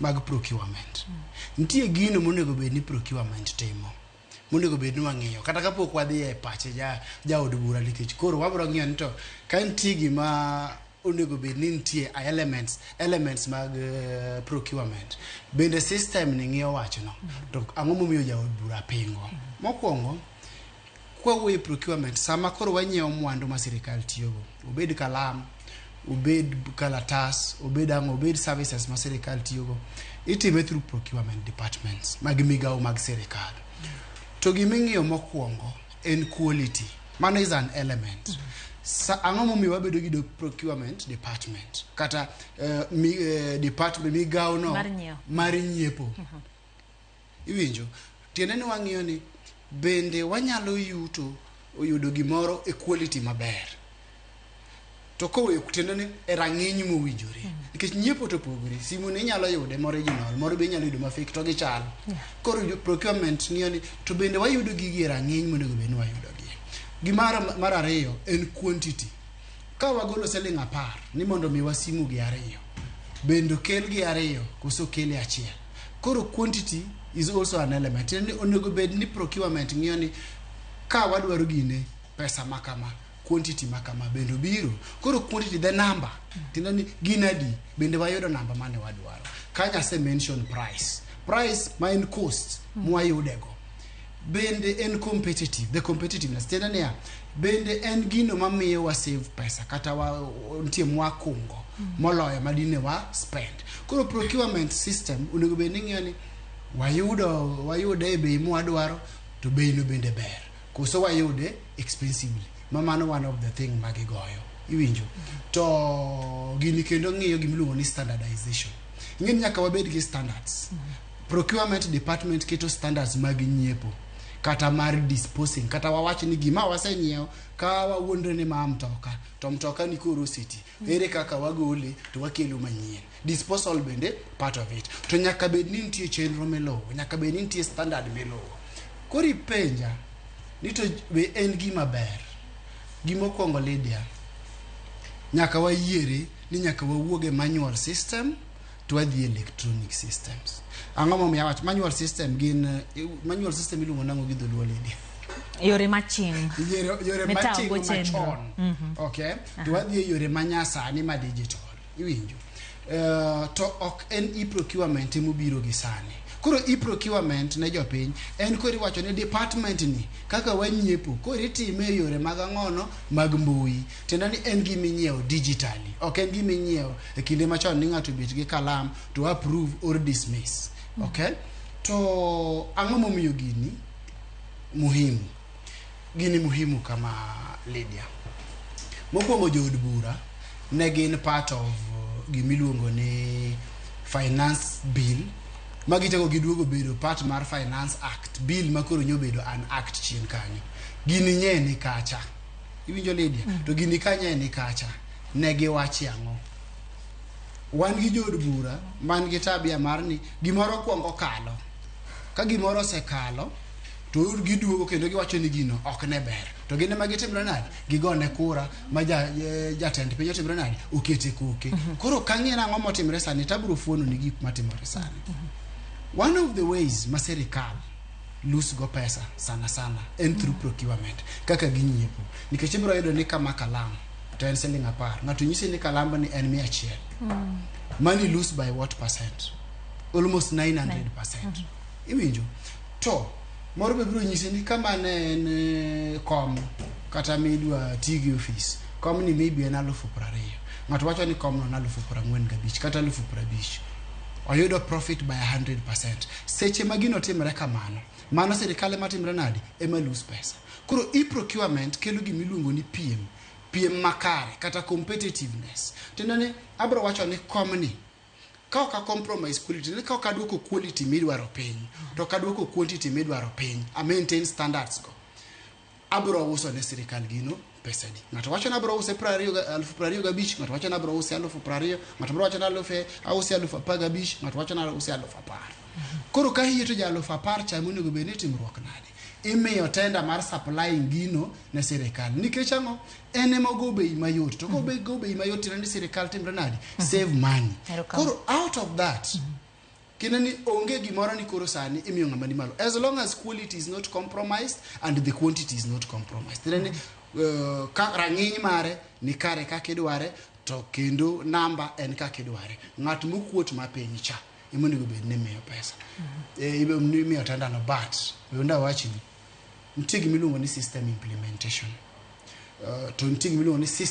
mag procurement. Nitie gino monego bed ni procurement timo. Monego bed ni wang'iyo. Kata kapok wadhi e pache ja od bura nikech koro wabro ng'iyo ni to ka nitie gima onego bed ni nitie elements mag procurement. Bende system ni ng'iyo wachno. To ang'o momiyo ja od bura pingo? Mokwongo kwa wuoyo procurement sama koro wanyiewo mwandu ma sirikal tiyogo. Obed kalam, obed kalatas, obed services ma sirikal tiyogo. Itime through procurement departments mag migawo mag sirikal. To giming'iyo mokwongo en quality. Mano is an element. Ang'o momiyo wabedo gi procurement department kata department migawo no mar nyiepo. Iwinjo? Tiende ni wang'iyo ni bende wanyalo yudo gimoro e quality maber. To kowe kutendo ni rang'iny mowinjore. Nikech nyiepo to pogore. Simu ni nyalo yude original, moro be nyalo yudo ma fake to gichal. Koro procurement ng'iyo ni to bende wayudo gigi rang'iny monego bed ni wayudo gi. Gimara mar ariyo en quantity. Ka wagolo siling 10 ni mondo mi wasimu gi ariyo. Bendo kel gi ariyo koso kel achiel. Koro quantity is also an element. Onego bed ni procurement ng'iyo ni ka wadwaro gine pesa makama, quantity makama bendo biro. Koro quantity the number. Tiende ni ginadi bende wayudo namba mane wadwaro. Kanya se mention price. Price main cost mwayudego. Bende en competitive, the competitiveness. Tiende ni bende en gino mamiyo wa save pesa kata nitie mwakungo moloyo madine wa spend. Koro procurement system onego bed ni ng'iyo ni wayude e bei mwadwaro to bei no bende ber. Koso wayude expensively. Mano one of the thing magigoyo. Iwinjo. To gini kendo ng'iyo gimiluongo ni standardization. Ing'eni nyaka wabed gi standards. Procurement department keto standards mag nyiepo kata mar disposing kata wawach ni gima wasenyiewo ka wawuondre ni ma mtoka to mtoka ni koro city ere kaka wagole to wakelo manyien. Disposal bende part of it. To nyaka bed ni nitie chenro melowo, nyaka bed ni nitie standard melowo. Kori penja ni to be en gima ber. Gimo kongo Lydia nyaka wayiere ni nyaka wawuoge manual system to wadhi electronic systems. Ang'o momiyo wach manual system iluongo nango gi dholuo Lydia? Yore maching. Yore maching machon. Okay? To wadhi yore manyasani ma digital. Iwinjo? To ok en e-procurement mobiro gi sani. Koro e-procurement ne jopiny en kori wacho ne department ni kaka wanyiepo kori time yore mag ang'ono mag mbui. Tenda ni en giminyiewo digitally. Ok en giminyiewo e kinde machon ni ng'ato bet gi kalam to approve or dismiss. Okay? To ang'o momiyo gini muhimu? Gini muhimu kama Lydia. Mokwongo jood bura ne gin part of gimiluongo ni finance bill. Magitego giduogo bedo part mar finance act bill makoro nyobedo an act chien kanyo. Gini nye ni kacha. Iwinjo Lydia? To gini kanye ni kacha. Negi wachi ang'o. Wan gi jood bura man gi tabia mar ni gimoro kwongo kalo. Ka gimoro sekalo to giduogo kendo giwacho ni gino ok ne ber. To gine magitimre nadi? Gigone kura ma jatend piny otimre nadi? Okete koke. Koro kang'e na ang'o motimre sani tabro fuono ni gik matimore sani. One of the ways ma serikal lose go pesa sana en through procurement kaka ginyiepo. Nikech ibro yudo ni kama kalam to en siling 10. Ng'ato nyisi ni kalamba ni en 100. Money lose by what percent? Almost 900%. Iwinjo? To moro be biro nyisi ni kama ne en kom kata midwa tigi office. Kom ni maybe en 20,000. Ng'ato wacho ni kom no 45,000 kata 50,000. Oyudo profit by 100%. Seche magino timre kamano. Mano serikale matimre nadi? Ema lose pesa. Koro e-procurement kelo gimiluongo ni PM makare kata competitiveness. Tendo ni abro wacho ni komni ka ok compromise quality, ni ka ok duoko quality midwaro piny to ka duoko quantity midwaro piny, a maintain standards go. Abro uso ne serikal gino pesa di. Ng'ato wacho na abro use 25,000, ng'ato wacho na abro use 20,000, ng'ato bro wacho na 10,015, ng'ato wacho na use 10,010. Koro ka hiye to ja 10,010 cha monego bed ni timruok nade? Imiyo tenda mar supplying gino ne serikal. Nikech ang'o? Ene mogo bei mayot. To go bei mayot tira ni serikal timre nadi? Save money. Koro out of that kinani onge gimoro ni koro sani imiyo ng'ama ni malo, as long as quality is not compromised and the quantity is not compromised. Then ka rang'iny mare ni kare kaka idware, to kendo namba en kaka idware. Ng'at mokuot mapiny cha imonego bed ni miyo pesa. Ibe miyo tandano, but wenda wachini nitie gimiluongo ni system implementation. To nitie gimiluongo ni system